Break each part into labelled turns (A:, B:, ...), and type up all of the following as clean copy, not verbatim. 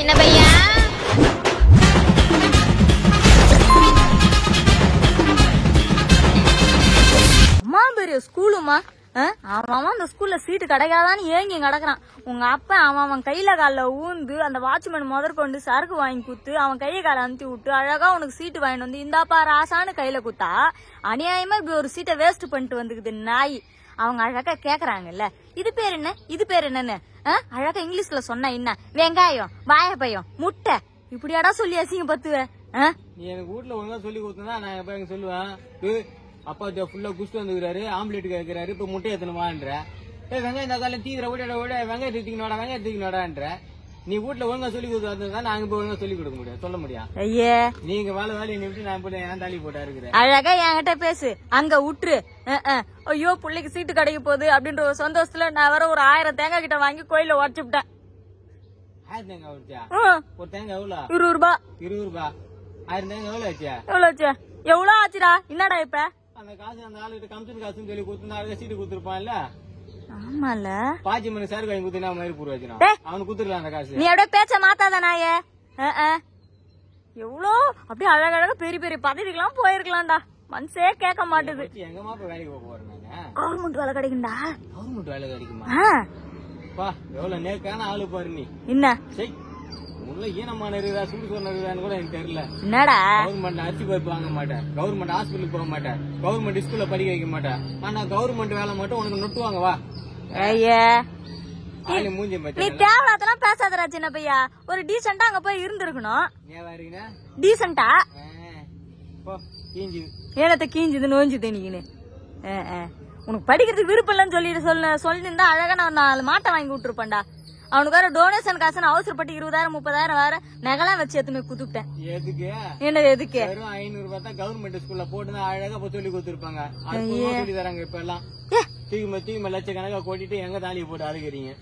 A: சின்ன பையா.
B: அம்மா பெரிய ஸ்கூலுமா, அவன் அந்த ஸ்கூல்ல சீட்டு கிடைக்காதான்னு ஏங்கி கிடக்குறான். உங்க அப்பா அவன் கையில கால ஊந்து அந்த வாட்ச்மேன் முதற்கொண்டு சரக்கு வாங்கி குத்து அவன் கையை கால அனுப்பி விட்டு அழகா உனக்கு சீட்டு வாங்கிட்டு வந்து இந்தாப்பா ராசான்னு கையில குத்தா அநியாயமா இப்படி ஒரு சீட்டை வேஸ்ட் பண்ணிட்டு வந்துக்குது நாய். அவங்க அழகா கேக்குறாங்கல்ல இது பேர் என்ன இது பேர் என்னன்னு, அழகா இங்கிலீஷ்ல சொன்னா என்ன வெங்காயம் வாழைப்பழம் முட்டை இப்படியாடா சொல்லி அசிங்க பத்துவேன்.
C: நீ எனக்கு வீட்டுல ஒழுங்கா சொல்லி கொடுத்தா நான் எப்ப எங்க சொல்லுவேன், அப்பா ஃபுல்லா குஸ்ட் வந்துக்கிறாரு ஆம்லேட் கேட்கிறாரு இப்ப முட்டை எத்தனை வான்ற வெங்காயம் இந்த காலம் தீவிர விட வெங்காயம் தூக்கினோட வெங்காயம் தூக்கினோடான்ற. நீ வீட்டுல ஒழுங்கா சொல்லி கொடுத்தா நாங்க போய் ஒழுங்கா சொல்லி கொடுக்க முடியும் சொல்ல முடியும்.
B: ஐயே
C: நீங்க வேலை நிமிட்டு நான் போய் ஏன் தாலி போட்டா இருக்கிறேன்.
B: அழகா என்கிட்ட பேசு அங்க விட்டுரு. ஐயோ பிள்ளைக்கு சீட்டு கிடைக்க போகுது அப்படின்ற ஒரு சந்தோஷத்துல நான் வர ஒரு 1000 தேங்காய் கிட்ட வாங்கி கோயில உடச்சு விட்டேன்.
C: 1000 தேங்காய் உடைச்சா? ஒரு தேங்காய் எவ்வளவு?
B: 20 ரூபாய்.
C: 20 ரூபாய். 1000 தேங்காய் எவ்வளவு ஆச்சா?
B: எவ்வளவு ஆச்சு? எவ்வளவு ஆச்சுடா? என்னடா இப்ப
C: அந்த காசு அந்த ஆளுகிட்ட கமிஷன் காசுன்னு சொல்லி கொடுத்து சீட்டு கொடுத்துருப்பான்ல.
B: ஆமால
C: பாஜி மணி சார் வாங்கி குத்துனா மாதிரி பூர்வாச்சுனா அவனுக்கு குத்துருக்கலாம் அந்த காசு.
B: நீ அப்படியே பேச்ச மாத்தாத நாயே. எவ்வளோ அப்படியே அழகழகா பெரிய பெரிய பதவிக்கெல்லாம் போயிருக்கலாம்டா. மனசே கேட்க மாட்டுது.
C: எங்க மாப்ப வேலைக்கு போறேன் நாங்க.
B: கவர்மெண்ட் வேலை கிடைக்கும்டா.
C: கவர்மெண்ட் வேலை கிடைக்குமா? பா எவ்வளவு நேக்கான ஆளு பாரு நீ.
B: என்ன
C: உள்ள ஈனமான இருக்குதா சுடு சொன்ன இருக்குதான்னு கூட எனக்கு தெரியல.
B: என்னடா
C: கவர்மெண்ட் அரிசி பருப்பு வாங்க மாட்டேன், கவர்மெண்ட் ஹாஸ்பிட்டலுக்கு போக மாட்டேன், கவர்மெண்ட் ஸ்கூல்ல படிக்க வைக்க மாட்டேன். ஆனா கவர்மெண்ட் வேலை மட்டும் உனக்கு நொட்டுவாங்க வா.
B: ஐயா
C: மூஞ்சி
B: நீ தேவையாதெல்லாம் பேசாதடா சின்ன பையா. ஒரு டீசெண்டா அங்க போய் இருந்திருக்கணும். டீசெண்டா ஏனத்த கீஞ்சுது நோஞ்சுது நீங்க. உனக்கு படிக்கிறதுக்கு விருப்பம் இல்லன்னு சொல்லிட்டு சொல்லிருந்தா அழகா நான் 4 மாட்டை வாங்கி விட்டுருப்பேன்டா. அவனுக்கு வேற டொனேஷன் காசுன்னு அவசரப்பட்டு 20,000 30,000 வேற நகைலாம் வச்சு எத்துமே குத்துட்டேன்.
C: எதுக்கு
B: என்ன எதுக்கு?
C: 500 ரூபாய் தான் கவர்மெண்ட் ஸ்கூல்ல போட்டு அழகா சொல்லி கொடுத்துருப்பாங்க. சொல்லி தராங்க இப்ப எல்லாம். தூக்கி லட்சக்கணக்கா கூட்டிட்டு எங்க தாலியை போட்டு அறுக்கிறீங்க.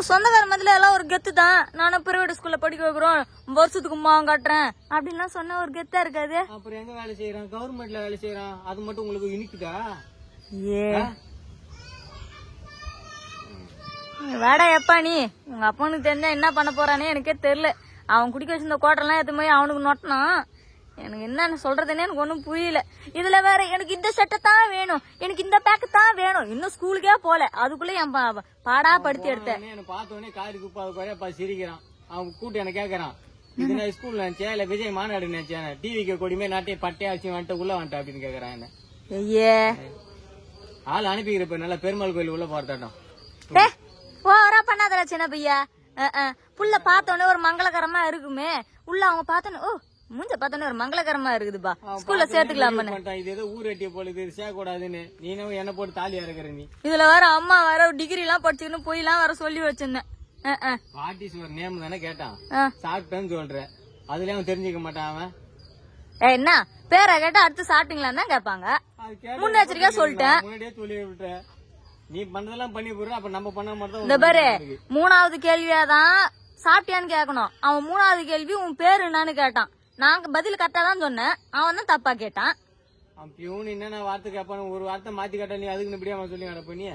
B: சொந்தக்கார மதில எல்லாம் ஒரு கெத்து தான். நானும் பிரைவேட் ஸ்கூல்ல படிக்க வைக்கிறோம் வருஷத்துக்கு மாவன் காட்டுறேன் அப்படின்லாம் சொன்ன ஒரு கெத்தா இருக்காது.
C: அப்புறம் எங்க வேலை செய்யறான்? கவர்மெண்ட்ல வேலை செய்யறான். அது மட்டும் உங்களுக்கு இனிக்குதா?
B: வேடா எப்பா நீ உங்க அப்பனுக்கு தெரிஞ்சா என்ன பண்ண போறானே எனக்கே தெரியல. அவன் குடிக்க வச்சிருந்த கோட்டெல்லாம் எது போய் அவனுக்கு நொட்டினான். எனக்கு என்ன சொல்றதுன்னு எனக்கு ஒன்னும் புரியல. இதுல வேற எனக்கு இந்த சட்டை தான் வேணும், எனக்கு இந்த பேக்கு தான் வேணும். இன்னும் ஸ்கூலுக்கே போல அதுக்குள்ள என் பாடா படுத்தி எடுத்தேன்.
C: பார்த்தோன்னே காரி குப்பா சிரிக்கிறான். அவன் கூட்டு என்ன கேக்குறான், இது நான் ஸ்கூல் நினைச்சேன் இல்ல விஜய் மாநாடு நினைச்சேன், டிவிக்கு கொடிமே நாட்டே பட்டையா வச்சு வந்துட்டு உள்ள வந்துட்டேன் அப்படின்னு கேக்குறான். என்ன
B: ஐயே
C: ஆள் அனுப்பிக்கிறப்ப நல்லா பெருமாள் கோயில் உள்ள போறதாட்டம்
B: போரா பண்ணாதடா சின்ன பையா. புள்ள பார்த்தோன்னே ஒரு மங்களகரமா இருக்குமே உள்ள அவங்க பார்த்தோன்னே ஓ மூஞ்ச பார்த்தோன்னே ஒரு மங்களகரமா இருக்குதுப்பா ஸ்கூல்ல சேர்த்துக்கலாம்.
C: இது ஏதோ ஊர் எட்டிய போல இது சேர்க்கூடாதுன்னு நீனும் என்ன போட்டு தாலியா இருக்கிற நீ.
B: இதுல வேற அம்மா வேற டிகிரி எல்லாம் படிச்சுக்கணும் போய் எல்லாம் வேற சொல்லி வச்சிருந்தேன்.
C: வாட் இஸ் யுவர் நேம் தானே கேட்டான். சாப்பிட்டேன்னு சொல்ற அதுல அவன் தெரிஞ்சுக்க மாட்டான். அவன்
B: என்ன பேரை கேட்டா அடுத்து சாப்பிட்டீங்களான்னு தான் கேட்பாங்க. முன்னெச்சரிக்கையா சொல்லிட்டேன்.
C: முன்னாடியே சொல்லி விட்டேன். நீ பண்ணதெல்லாம் பண்ணி போடுற அப்ப நம்ம பண்ண மாதிரி
B: இந்த பாரு 3வது கேள்வியாதான் சாப்பிட்டியான்னு கேட்கணும். அவன் 3வது கேள்வி உன் பேரு என்னன்னு கேட்டான். நாங்க பதில் கரெக்டா தான் சொன்னேன், அவன் தான் தப்பா கேட்டான்.
C: பியூன் என்ன வார்த்தை கேட்பான ஒரு வார்த்தை மாத்தி கேட்டா நீ அதுக்கு இப்படியா சொல்லி நடப்ப நீ.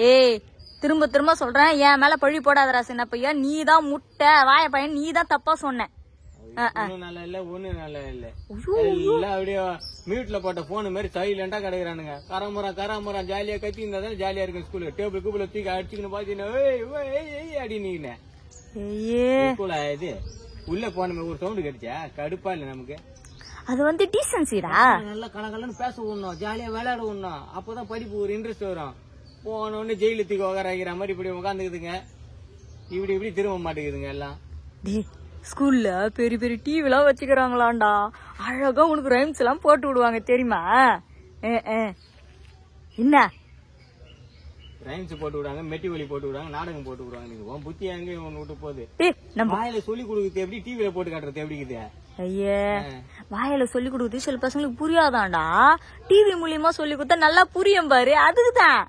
B: ஏய் திரும்ப திரும்ப சொல்றேன் என் மேல பழி போடாதரா சின்ன பையா. நீ தான் முட்டை வாய பையன் நீ தான் தப்பா சொன்ன.
C: நல்லா இல்ல ஒண்ணு நல்லா இல்ல எல்லாம் அப்படியே மியூட்ல போட்ட போன் மாதிரி சைலண்டா கிடைக்கிறானுங்க. கராமுரா ஜாலியா கத்தி இருந்தா ஜாலியா இருக்கு. ஸ்கூல்ல டேபிள் கூப்பிட தூக்கி அடிச்சுக்கணும் பாத்தீங்கன்னா அடினீங்க இது உள்ள போனமே ஒரு சவுண்ட் கிடைச்சா கடுப்பா இல்ல நமக்கு.
B: அது வந்து டீசன்சிடா.
C: நல்லா கலகலன்னு பேச விடணும், ஜாலியா விளையாட விடணும். அப்பதான் படிப்பு ஒரு இன்ட்ரெஸ்ட் வரும். போன உடனே ஜெயில தூக்கி உக்கார மாதிரி இப்படி உட்காந்துக்குதுங்க. இப்படி திரும்ப மாட்டேங்குதுங்க எல்லாம்.
B: ஸ்கூல்ல பெரிய பெரிய டிவி எல்லாம் வச்சுக்கிறாங்களாண்டா. அழகா உனக்கு ரைம்ஸ் எல்லாம் போட்டு விடுவாங்க தெரியுமா? என்ன
C: ரைம்ஸ் போட்டு விடுவாங்க, மெட்டி வலி போட்டு விடுவாங்க, நாடகம் போட்டு விடுவாங்க. நீங்க புத்தி எங்க ஒண்ணு விட்டு போகுது. வாயில சொல்லி கொடுக்குறது எப்படி டிவில போட்டு காட்டுறது எப்படிக்குது?
B: ஐயே வாயில சொல்லி கொடுக்குறது சில பசங்களுக்கு புரியாதாண்டா. டிவி மூலியமா சொல்லி கொடுத்தா நல்லா புரியும் பாரு. அதுக்குதான்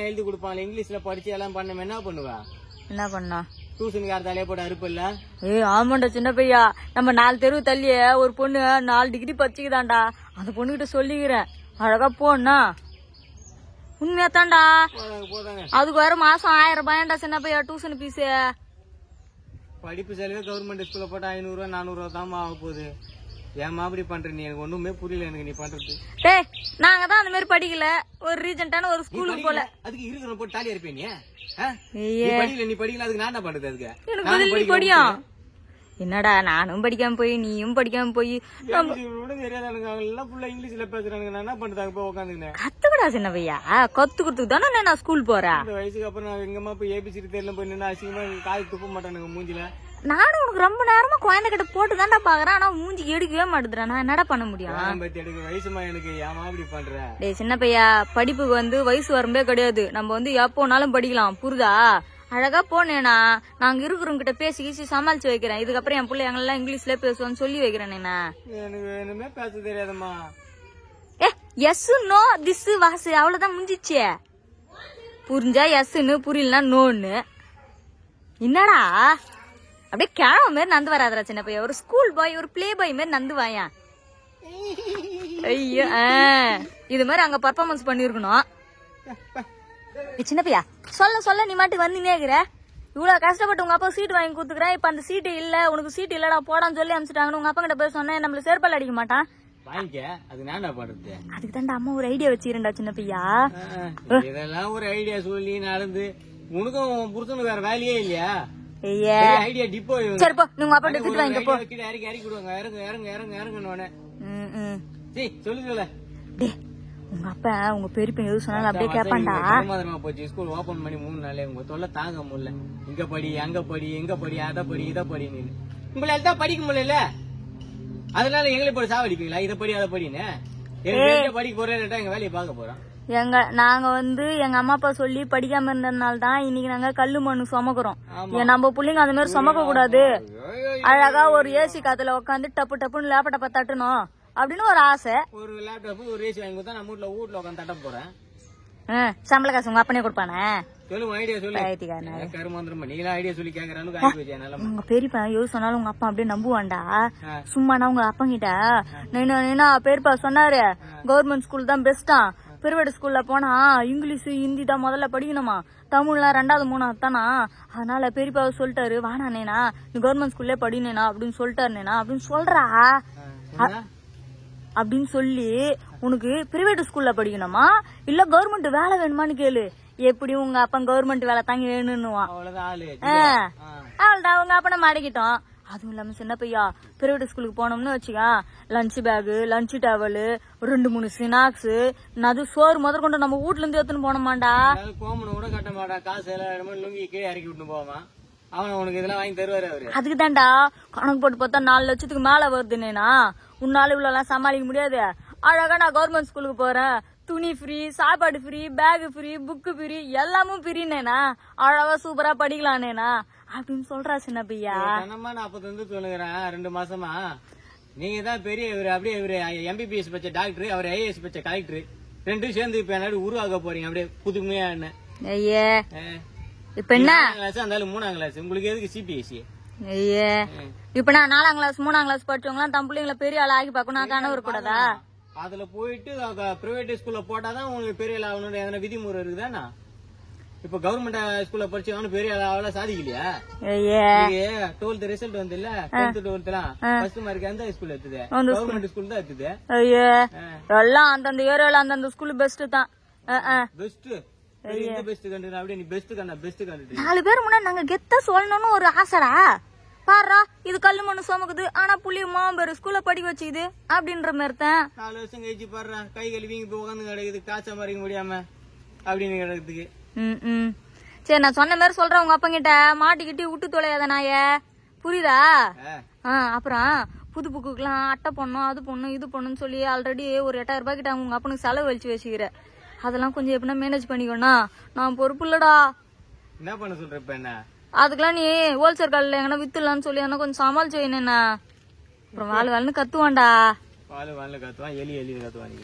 C: எழுதி கொடுப்பாங்க. இங்கிலீஷ்ல படிச்சு எல்லாம் பண்ண என்ன பண்ணுவா?
B: என்ன பண்ணா
C: டியூஷனுக்கு யார் தலையா போட்டு அறுப்பு இல்ல?
B: ஆமாண்டா சின்ன பையா. நம்ம 4 தெருவு தள்ளிய ஒரு பொண்ணு 4 டிகிரி படிச்சுக்குதாண்டா. அந்த பொண்ணுகிட்ட சொல்லிக்கிறேன் அழகா போனா உண்மையாத்தாண்டா. அதுக்கு வேற மாசம் 1000 ரூபாய்டா சின்ன பையா டியூஷன் பீஸ்.
C: படிப்பு செலவே கவர்மெண்ட் ஸ்கூல்ல போட்டா 500 400 தான் ஆக போகுது. ஏமா அப்படி பண்ற நீ? எனக்கு ஒண்ணுமே புரியல எனக்கு நீ பண்றது.
B: டேய் நாங்க தான் அந்த மாதிரி படிக்கல, ஒரு ரீசன்ட்டான ஒரு ஸ்கூலுக்கு போல.
C: அதுக்கு இருக்கிற போட்டு தாலியா இருப்பேன் நீ? நீ படிக்கல அதுக்கு நான் என்ன பண்றது? அதுக்கு
B: எனக்கு பதில் நீ படியும். என்னடா நானும் படிக்காம போய் நீயும் படிக்காம போய்
C: எல்லாம் ஃபுல்லா இங்கிலீஷ்ல பேசுறானுங்க. நான் என்ன பண்றதாக போய் உட்காந்துருந்தேன்.
B: கத்துக்கடா சின்ன பையா, கத்துக்கிறதுக்கு தானே நான் ஸ்கூல் போறேன்.
C: இந்த வயசுக்கு அப்புறம் நான் எங்கம்மா போய் ஏபிசிடி தெரியல போய் நின்று அசிங்கமா காய் துப்ப மாட்டானுங்க மூஞ்சில.
B: நானும் உனக்கு ரொம்ப நேரமா குழந்தை கிட்ட போட்டு தான்டா பாக்குறேன், ஆனா மூஞ்சி எடுக்கவே மாட்டுதுடா. நான் என்னடா பண்ண முடியும்?
C: வயசுமா எனக்கு ஏமா அப்படி பண்ற?
B: டேய் சின்ன பையா, படிப்புக்கு வயசு வரம்பே கிடையாது. நம்ம எப்போனாலும் படிக்கலாம், புரியுதா? அழகா போனேனா நாங்க இருக்கிறவங்க கிட்ட பேசி கீசி சமாளிச்சு வைக்கிறேன். இதுக்கப்புறம் என் பிள்ளை எங்கெல்லாம் இங்கிலீஷ்ல பேசுவோன்னு சொல்லி வைக்கிறேன்.
C: எனக்கு வேணுமே பேச தெரியாதம்மா.
B: எஸ் நோ திஸ் வாசு அவ்வளவுதான் முடிஞ்சிச்சு. புரிஞ்சா எஸ்ன்னு புரியலனா நோன்னு. என்னடா அப்படியே கிழமை மாரி நந்து வராதரா சின்ன பையன். ஒரு ஸ்கூல் பாய் ஒரு பிளே பாய் மாரி நந்து வாயா. ஐயோ இது மாதிரி அங்க பர்ஃபார்மன்ஸ் பண்ணிருக்கணும். சின்ன பையா சொல்ல சொல்ல நீ மாட்டு வந்துனே இருக்கிற. இவ்வளவு கஷ்டப்பட்டு உங்க அப்பா சீட் வாங்கி கொடுத்துக்கிறேன். இப்ப அந்த சீட்டு இல்ல, உனக்கு சீட் இல்லடா போடான்னு சொல்லி அனுப்பிச்சிட்டாங்கன்னு உங்க அப்பா கிட்ட போய் சொன்னேன். நம்மள செருப்பால் அடிக்க மாட்டான். அதுக்கு தாண்டா அம்மா ஒரு ஐடியா வச்சிருந்தா சின்ன பையா.
C: இதெல்லாம் ஒரு ஐடியா சொல்லி நடந்து உனக்கும் புருஷனுக்கு வேற வேலையே இல்லையா? Idea depot.
B: சரி போ நீங்க அப்பா கிட்ட வாங்கி போ.
C: இறக்கி விடுவாங்க. இறங்கு இறங்கு இறங்கு இறங்குன்னு சொல்லு சொல்ல.
B: உங்க அப்பா உங்க பெரியப்ப எது சொன்னாலும் அப்படியே கேப்பான்டா.
C: போச்சு ஸ்கூல் ஓபன் பண்ணி 3 நாளே உங்க தொல்லை தாங்க முடியல. இங்க படி அங்க படி எங்க படி அத படி இத படி. உங்களால தான் படிக்க முடியல, அதனால எங்களை போய் சாவடிப்பீங்களா? இத படி அதை படின்னு படிக்க போறேன். எங்க வேலையை பார்க்க போறோம்.
B: நாங்க எங்க அம்மா அப்பா சொல்லி படிக்காம இருந்ததுனால தான் இன்னைக்கு நாங்க கல்லு மண்ணு சுமக்குறோம். நம்ம பிள்ளைங்க அந்த மாதிரி சுமக்க கூடாது. அழகா ஒரு ஏசி காத்துல உட்காந்து டப்பு டப்புன்னு லேப்டாப்ப தட்டணும் அப்படின்னு ஒரு ஆசை.
C: ஒரு லேப்டாப் ஒரு ஏசி வாங்கி கொடுத்தா நான் வீட்டுல உட்காந்து தட்ட போறேன்.
B: சம்பள காசு உங்க அப்பனே கொடுப்பானே.
C: சொல்லுங்க ஐடியா சொல்லு. நீங்களா ஐடியா சொல்லி கேக்குறானு
B: உங்க பெரியப்பா எது சொன்னாலும் உங்க அப்பா அப்படியே நம்புவான்டா. சும்மா நான் உங்க அப்பா கிட்ட பெரியப்பா சொன்னாரு கவர்மெண்ட் ஸ்கூல் தான் பெஸ்டா, பிரைவேட் ஸ்கூல்ல போனா இங்கிலீஷ் ஹிந்தி தான் முதல்ல படிக்கணுமா, தமிழ்லாம் 2வது 3வது தானா. அதனால பெரியப்பா சொல்லிட்டாரு வானானேனா நீ கவர்மெண்ட் ஸ்கூல்ல படினேனா அப்படின்னு சொல்லிட்டாருனேனா அப்படின்னு சொல்றா. அப்படின்னு சொல்லி உனக்கு பிரைவேட் ஸ்கூல்ல படிக்கணுமா இல்ல கவர்மெண்ட் வேலை வேணுமான்னு கேளு. எப்படி உங்க அப்பா கவர்மெண்ட் வேலை தாங்க வேணும்னுவான். அவள்தான் உங்க அப்பனை மாடிக்கிட்டோம். அதுவும் இல்லாம சின்ன பையா பிரைவேட் ஸ்கூலுக்கு போனோம்னு வச்சுக்கா, lunch bag lunch towel 2-3 snacks அது சோறு முதற்கொண்டு நம்ம வீட்ல இருந்து எடுத்துன்னு போனோமாண்டா.
C: கூட கட்ட மாட்டா, காசு எல்லாம் லுங்கி கீழே இறக்கி விட்டு போவான். அவன் உனக்கு இதெல்லாம் வாங்கி தருவாரு அவரு. அதுக்கு
B: தான்டா கணக்கு போட்டு பார்த்தா 4 லட்சத்துக்கு மேல வருதுன்னா உன்னால இவ்வளவு எல்லாம் சமாளிக்க முடியாது. அழகா நான் கவர்மெண்ட் ஸ்கூலுக்கு போறேன், துணி ஃப்ரீ, சாப்பாடு free, bag free, book free, எல்லாமும் ஃப்ரீனேனா அழகா சூப்பரா படிக்கலானேனா அப்படின்னு சொல்றா சின்ன பையா.
C: நான் அப்ப சொல்லுகிறேன் 2 மாசமா நீங்க தான் பெரிய இவரு அப்படியே இவரு MBBS பச்ச டாக்டர், அவர் IAS பச்ச கலெக்டர், 2 சேர்ந்து இப்ப என்ன உருவாக போறீங்க அப்படியே புதுமையா. என்ன
B: ஐயே இப்ப என்ன
C: இருந்தாலும் 3ஆம் கிளாஸ் உங்களுக்கு எதுக்கு CBSE?
B: ஐயே இப்ப நான் 4ஆம் கிளாஸ் 3ஆம் கிளாஸ் படிச்சவங்க தம் பிள்ளைங்களை பெரிய ஆள் ஆகி பாக்கணும் கனவு கூடாதா?
C: அதுல போயிட்டு பிரைவேட் ஸ்கூல்ல போட்டாதான் உங்களுக்கு பெரிய ஆள் ஆகணும் எதனா விதிமுறை இருக்குதானா? இப்ப கவர்மெண்ட் ஸ்கூல்ல படிச்சவனு பெரிய ஆளா சாதிக்கலையா? 12th ரிசல்ட் வந்து இல்ல 10th 12th எல்லாம் ஃபர்ஸ்ட் மார்க் எந்த ஸ்கூல்ல எடுத்தது? கவர்மெண்ட் ஸ்கூல் தான் எடுத்தது.
B: ஐயே எல்லாம் அந்தந்த ஏரியால அந்தந்த ஸ்கூல் பெஸ்ட் தான்.
C: பெஸ்ட் பெஸ்ட் கண்டு அப்படியே நீ பெஸ்ட் கண்டா பெஸ்ட் கண்டு
B: 4 பேர் முன்னாடி நாங்க கெத்த சொல்லணும்னு ஒரு ஆசைடா. பாரா இது கல்லு மண்ணு சுமக்குது ஆனா புள்ளிய மாம்பேரு ஸ்கூல்ல படிக்க வச்சுக்குது அப்படின்ற மாதிரி தான்.
C: 4 வருஷம் கழிச்சு பாடுறா கை கழுவிங்க போய் உட்காந்து கிடக்குது, காசா மறைக்க முடியாம அப்படின்னு கிடக்குதுக்கு.
B: சரி நான் சொன்ன மாதிரி சொல்றேன் உங்க அப்பா கிட்ட மாட்டிக்கிட்டு விட்டு தொலையாத நாய, புரியுதா? அப்புறம் புது புக்குக்கெல்லாம் அட்டை பொண்ணும் அது பொண்ணும் இது பொண்ணுன்னு சொல்லி ஆல்ரெடி ஒரு 8000 ரூபாய் கிட்ட உங்க அப்பனுக்கு செலவு வச்சு வச்சுக்கிற. அதெல்லாம் கொஞ்சம் எப்படின்னா மேனேஜ் பண்ணிக்கணும். நான் பொறுப்பு இல்லடா.
C: என்ன பண்ண சொல்ற இப்ப? என்ன
B: அதுக்கெல்லாம் நீ ஹோல்சேல் கடையில எங்கன்னா வித்துலான்னு சொல்லி கொஞ்சம் சமாளிச்சு வைனா. அப்புறம் வாழ் வாழ்னு கத்துவான்டா.
C: வாழ் வாழ்னு கத்துவான், எலி எலி கத்துவான்.